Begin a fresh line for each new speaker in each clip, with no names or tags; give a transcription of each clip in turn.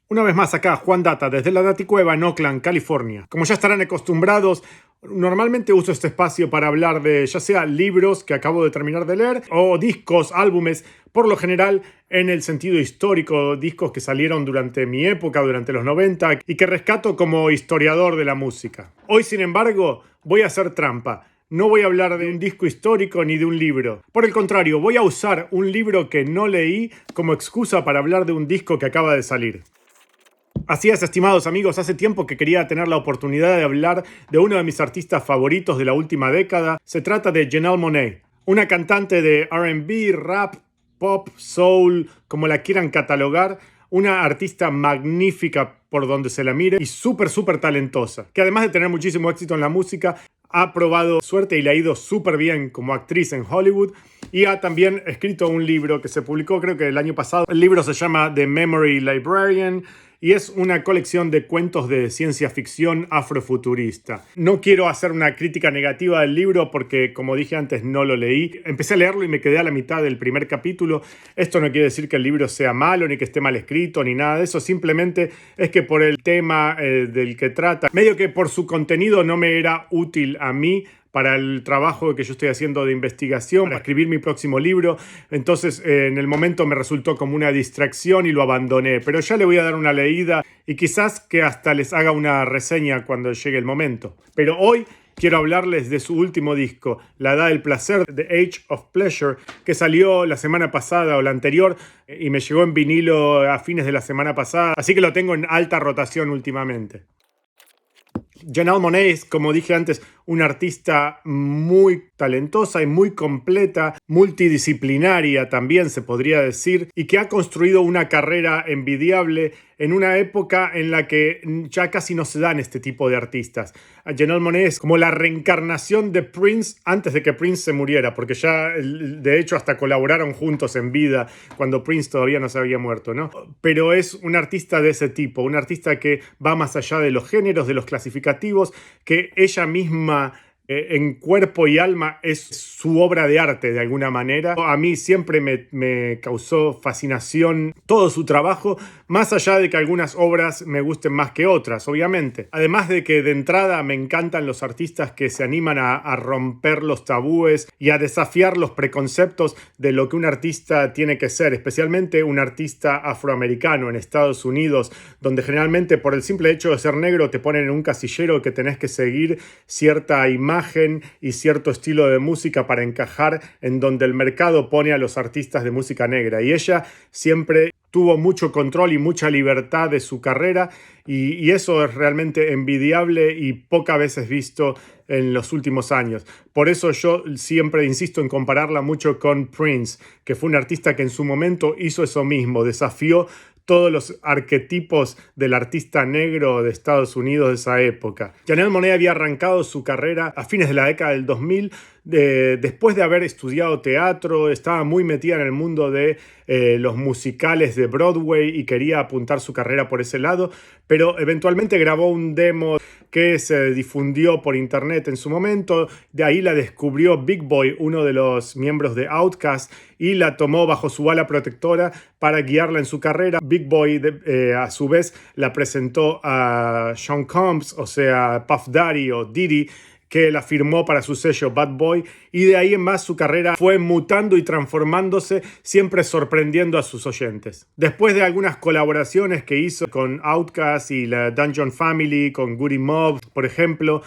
Una vez más acá, Juan Data, desde la Daticueva en Oakland, California. Como ya estarán acostumbrados, normalmente uso este espacio para hablar de ya sea libros que acabo de terminar de leer o discos, álbumes, por lo general en el sentido histórico, discos que salieron durante mi época, durante los 90 y que rescato como historiador de la música. Hoy, sin embargo, voy a hacer trampa. No voy a hablar de un disco histórico ni de un libro. Por el contrario, voy a usar un libro que no leí como excusa para hablar de un disco que acaba de salir. Así es, estimados amigos, hace tiempo que quería tener la oportunidad de hablar de uno de mis artistas favoritos de la última década. Se trata de Janelle Monáe, una cantante de R&B, rap, pop, soul, como la quieran catalogar, una artista magnífica por donde se la mire y súper talentosa, que además de tener muchísimo éxito en la música, ha probado suerte y le ha ido súper bien como actriz en Hollywood y ha también escrito un libro que se publicó creo que el año pasado. El libro se llama The Memory Librarian y es una colección de cuentos de ciencia ficción afrofuturista. No quiero hacer una crítica negativa del libro porque, como dije antes, no lo leí. Empecé a leerlo y me quedé a la mitad del primer capítulo. Esto no quiere decir que el libro sea malo, ni que esté mal escrito, ni nada de eso. Simplemente es que por el tema del que trata, medio que por su contenido no me era útil a mí para el trabajo que yo estoy haciendo de investigación, para escribir mi próximo libro. Entonces, en el momento me resultó como una distracción y lo abandoné. Pero ya le voy a dar una leída y quizás que hasta les haga una reseña cuando llegue el momento. Pero hoy quiero hablarles de su último disco, La Edad del Placer, The Age of Pleasure, que salió la semana pasada o la anterior y me llegó en vinilo a fines de la semana pasada. Así que lo tengo en alta rotación últimamente. Janelle Monáe es, como dije antes, una artista muy talentosa y muy completa, multidisciplinaria también se podría decir, y que ha construido una carrera envidiable en una época en la que ya casi no se dan este tipo de artistas. Janelle Monáe es como la reencarnación de Prince antes de que Prince se muriera, porque ya de hecho hasta colaboraron juntos en vida cuando Prince todavía no se había muerto, ¿no? Pero es un artista de ese tipo, un artista que va más allá de los géneros, de los clasificativos, que ella misma en cuerpo y alma es su obra de arte de alguna manera. A mí siempre me causó fascinación todo su trabajo, más allá de que algunas obras me gusten más que otras, obviamente. Además de que de entrada me encantan los artistas que se animan a romper los tabúes y a desafiar los preconceptos de lo que un artista tiene que ser, especialmente un artista afroamericano en Estados Unidos, donde generalmente por el simple hecho de ser negro te ponen en un casillero que tenés que seguir cierta imagen y cierto estilo de música para encajar en donde el mercado pone a los artistas de música negra. Y ella siempre tuvo mucho control y mucha libertad de su carrera y eso es realmente envidiable y pocas veces visto en los últimos años. Por eso yo siempre insisto en compararla mucho con Prince, que fue un artista que en su momento hizo eso mismo, desafió todos los arquetipos del artista negro de Estados Unidos de esa época. Janelle Monáe había arrancado su carrera a fines de la década del 2000, después de haber estudiado teatro, estaba muy metida en el mundo de los musicales de Broadway y quería apuntar su carrera por ese lado, pero eventualmente grabó un demo que se difundió por internet en su momento. De ahí la descubrió Big Boi, uno de los miembros de Outkast, y la tomó bajo su ala protectora para guiarla en su carrera. Big Boi a su vez la presentó a Sean Combs, o sea Puff Daddy o Diddy, que la firmó para su sello Bad Boy, y de ahí en más su carrera fue mutando y transformándose, siempre sorprendiendo a sus oyentes. Después de algunas colaboraciones que hizo con Outkast y la Dungeon Family, con Goody Mob, por ejemplo,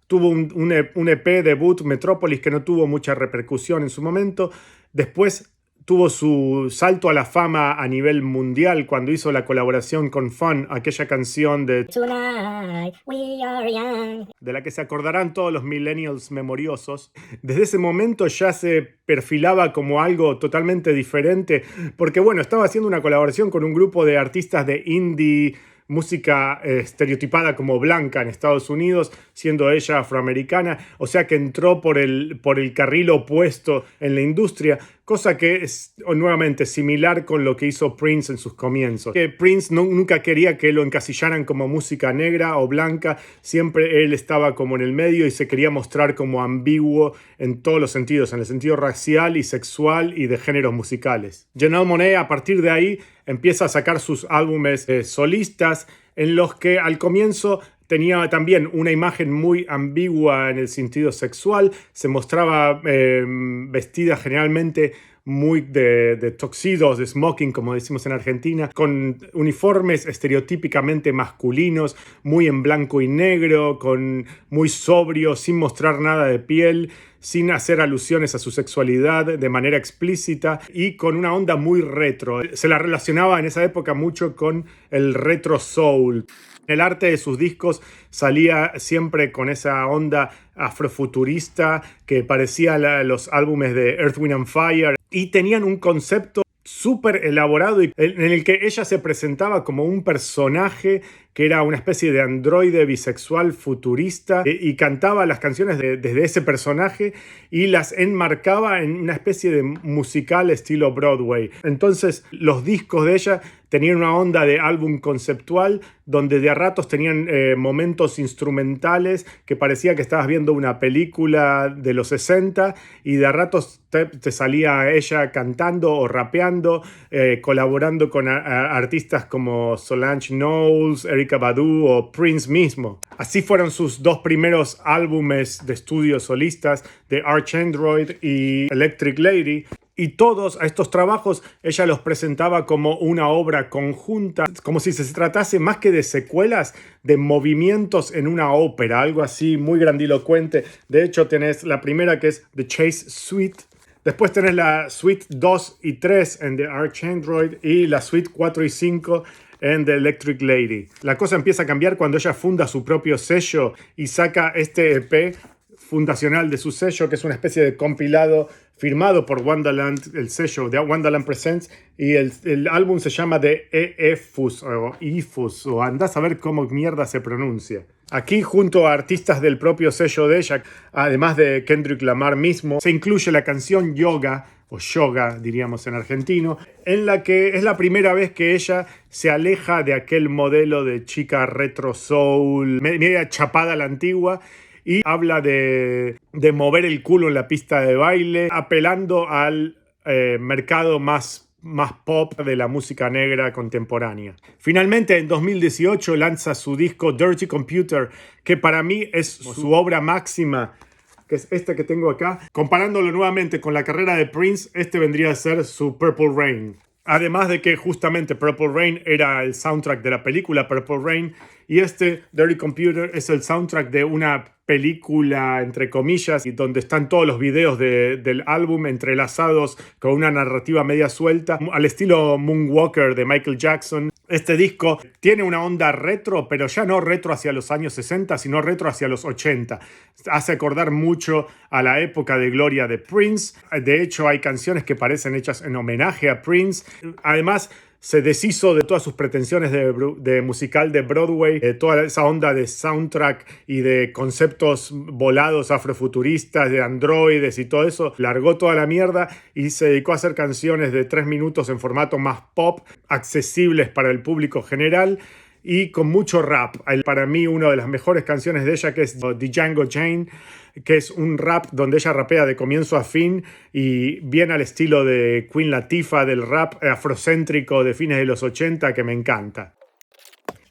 tuvo un EP debut, Metropolis, que no tuvo mucha repercusión en su momento. Después tuvo su salto a la fama a nivel mundial cuando hizo la colaboración con Fun, aquella canción de Tonight We Are Young, de la que se acordarán todos los millennials memoriosos. Desde ese momento ya se perfilaba como algo totalmente diferente, porque bueno, estaba haciendo una colaboración con un grupo de artistas de indie, música estereotipada como blanca en Estados Unidos, siendo ella afroamericana, o sea que entró por el carril opuesto en la industria, cosa que es nuevamente similar con lo que hizo Prince en sus comienzos. Que Prince nunca quería que lo encasillaran como música negra o blanca, siempre él estaba como en el medio y se quería mostrar como ambiguo en todos los sentidos, en el sentido racial y sexual y de géneros musicales. Janelle Monáe a partir de ahí empieza a sacar sus álbumes solistas en los que al comienzo tenía también una imagen muy ambigua en el sentido sexual, se mostraba vestida generalmente muy de tuxedos, de smoking, como decimos en Argentina, con uniformes estereotípicamente masculinos, muy en blanco y negro, muy sobrio, sin mostrar nada de piel, sin hacer alusiones a su sexualidad de manera explícita y con una onda muy retro. Se la relacionaba en esa época mucho con el retro soul. El arte de sus discos salía siempre con esa onda afrofuturista que parecía los álbumes de Earth, Wind and Fire y tenían un concepto súper elaborado en el que ella se presentaba como un personaje que era una especie de androide bisexual futurista y cantaba las canciones desde ese personaje y las enmarcaba en una especie de musical estilo Broadway. Entonces los discos de ella tenían una onda de álbum conceptual donde de a ratos tenían momentos instrumentales que parecía que estabas viendo una película de los 60 y de a ratos te salía ella cantando o rapeando, colaborando con artistas como Solange Knowles, Erykah Badu o Prince mismo. Así fueron sus dos primeros álbumes de estudio solistas de Arch Android y Electric Lady. Y todos estos trabajos ella los presentaba como una obra conjunta, como si se tratase más que de secuelas, de movimientos en una ópera, algo así muy grandilocuente. De hecho, tenés la primera que es The Chase Suite, después tenés la Suite 2 y 3 en The Arch Android y la Suite 4 y 5 en The Electric Lady. La cosa empieza a cambiar cuando ella funda su propio sello y saca este EP fundacional de su sello, que es una especie de compilado firmado por Wonderland, el sello de Wonderland Presents, y el álbum se llama The EFUS o IFUS, o andás a ver cómo mierda se pronuncia. Aquí, junto a artistas del propio sello de ella, además de Kendrick Lamar mismo, se incluye la canción Yoga, o Yoga, diríamos en argentino, en la que es la primera vez que ella se aleja de aquel modelo de chica retro soul, media chapada a la antigua, y habla de mover el culo en la pista de baile, apelando al mercado más pop de la música negra contemporánea. Finalmente, en 2018 lanza su disco Dirty Computer, que para mí es su obra máxima, que es este que tengo acá. Comparándolo nuevamente con la carrera de Prince, este vendría a ser su Purple Rain. Además de que justamente Purple Rain era el soundtrack de la película Purple Rain y este Dirty Computer es el soundtrack de una película, entre comillas, y donde están todos los videos del álbum entrelazados con una narrativa media suelta, al estilo Moonwalker de Michael Jackson. Este disco tiene una onda retro, pero ya no retro hacia los años 60, sino retro hacia los 80. Hace acordar mucho a la época de gloria de Prince. De hecho, hay canciones que parecen hechas en homenaje a Prince. Además, se deshizo de todas sus pretensiones de musical de Broadway, toda esa onda de soundtrack y de conceptos volados afrofuturistas, de androides y todo eso. Largó toda la mierda y se dedicó a hacer canciones de 3 minutos en formato más pop, accesibles para el público general y con mucho rap. Para mí, una de las mejores canciones de ella, que es The Django Jane, que es un rap donde ella rapea de comienzo a fin y bien al estilo de Queen Latifah, del rap afrocéntrico de fines de los 80, que me encanta.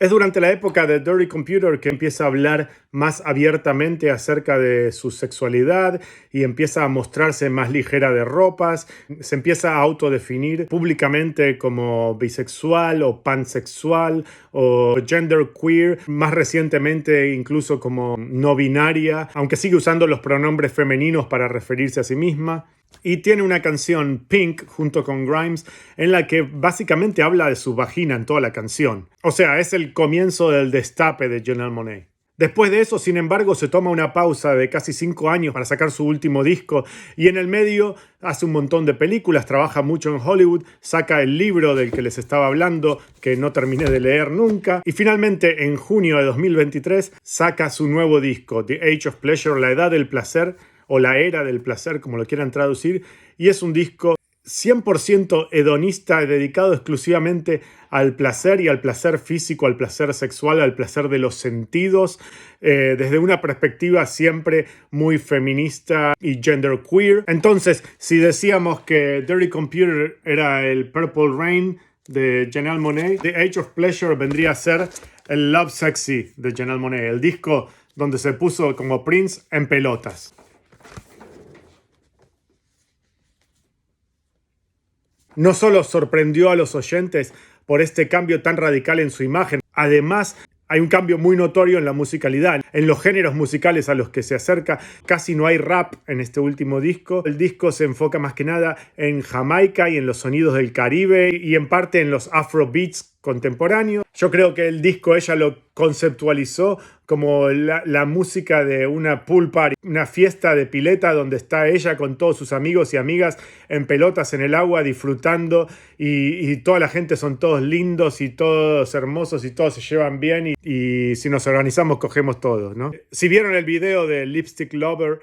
Es durante la época de Dirty Computer que empieza a hablar más abiertamente acerca de su sexualidad y empieza a mostrarse más ligera de ropas, se empieza a autodefinir públicamente como bisexual o pansexual o genderqueer, más recientemente incluso como no binaria, aunque sigue usando los pronombres femeninos para referirse a sí misma. Y tiene una canción, Pink, junto con Grimes, en la que básicamente habla de su vagina en toda la canción. O sea, es el comienzo del destape de Janelle Monáe. Después de eso, sin embargo, se toma una pausa de casi 5 años para sacar su último disco y en el medio hace un montón de películas, trabaja mucho en Hollywood, saca el libro del que les estaba hablando, que no terminé de leer nunca, y finalmente en junio de 2023 saca su nuevo disco, The Age of Pleasure, la edad del placer, o la era del placer, como lo quieran traducir, y es un disco 100% hedonista, dedicado exclusivamente al placer y al placer físico, al placer sexual, al placer de los sentidos, desde una perspectiva siempre muy feminista y genderqueer. Entonces, si decíamos que Dirty Computer era el Purple Rain de Janelle Monáe, The Age of Pleasure vendría a ser el Love Sexy de Janelle Monáe, el disco donde se puso como Prince en pelotas. No solo sorprendió a los oyentes por este cambio tan radical en su imagen, además hay un cambio muy notorio en la musicalidad. En los géneros musicales a los que se acerca, casi no hay rap en este último disco. El disco se enfoca más que nada en Jamaica y en los sonidos del Caribe y en parte en los afrobeats contemporáneos. Yo creo que el disco ella lo conceptualizó como la música de una pool party, una fiesta de pileta donde está ella con todos sus amigos y amigas en pelotas en el agua disfrutando y toda la gente son todos lindos y todos hermosos y todos se llevan bien y si nos organizamos cogemos todos, ¿no? Si vieron el video de Lipstick Lover,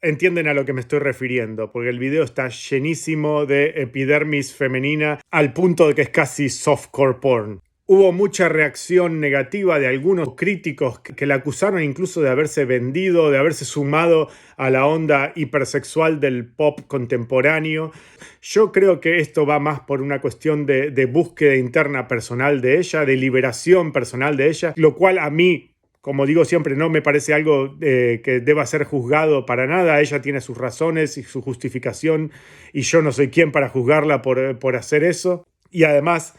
entienden a lo que me estoy refiriendo, porque el video está llenísimo de epidermis femenina al punto de que es casi softcore porn. Hubo mucha reacción negativa de algunos críticos que la acusaron incluso de haberse vendido, de haberse sumado a la onda hipersexual del pop contemporáneo. Yo creo que esto va más por una cuestión de búsqueda interna personal de ella, de liberación personal de ella, lo cual a mí, como digo siempre, no me parece algo que deba ser juzgado para nada. Ella tiene sus razones y su justificación y yo no soy quien para juzgarla por hacer eso. Y además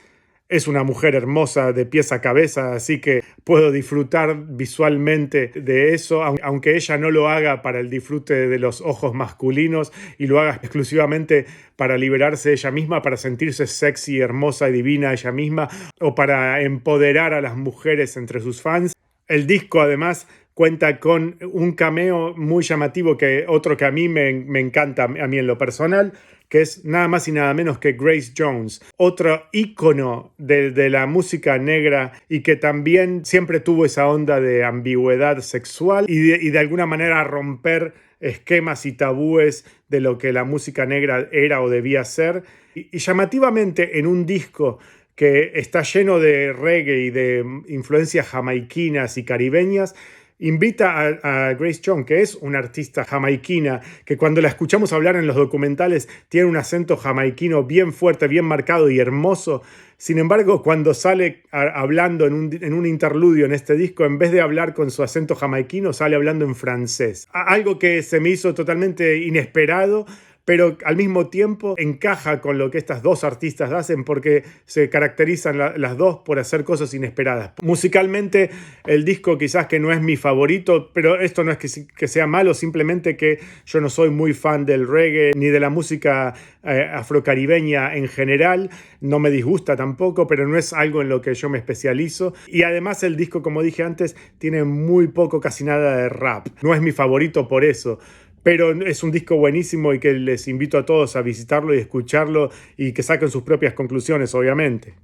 es una mujer hermosa de pies a cabeza, así que puedo disfrutar visualmente de eso, aunque ella no lo haga para el disfrute de los ojos masculinos y lo haga exclusivamente para liberarse ella misma, para sentirse sexy, hermosa y divina ella misma, o para empoderar a las mujeres entre sus fans. El disco además cuenta con un cameo muy llamativo, otro que a mí me encanta, a mí en lo personal, que es nada más y nada menos que Grace Jones, otro ícono de la música negra y que también siempre tuvo esa onda de ambigüedad sexual y de alguna manera romper esquemas y tabúes de lo que la música negra era o debía ser. Y llamativamente en un disco que está lleno de reggae y de influencias jamaiquinas y caribeñas, invita a Grace Jones, que es una artista jamaiquina, que cuando la escuchamos hablar en los documentales tiene un acento jamaiquino bien fuerte, bien marcado y hermoso. Sin embargo, cuando sale hablando en un interludio en este disco, en vez de hablar con su acento jamaiquino, sale hablando en francés. Algo que se me hizo totalmente inesperado, pero al mismo tiempo encaja con lo que estas dos artistas hacen porque se caracterizan las dos por hacer cosas inesperadas. Musicalmente, el disco quizás que no es mi favorito, pero esto no es que sea malo, simplemente que yo no soy muy fan del reggae ni de la música afrocaribeña en general. No me disgusta tampoco, pero no es algo en lo que yo me especializo. Y además el disco, como dije antes, tiene muy poco, casi nada de rap. No es mi favorito por eso, pero es un disco buenísimo y que les invito a todos a visitarlo y escucharlo y que saquen sus propias conclusiones, obviamente.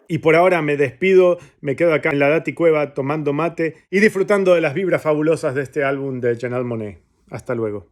Y por ahora me despido, me quedo acá en la Dati Cueva tomando mate y disfrutando de las vibras fabulosas de este álbum de Janelle Monáe. Hasta luego.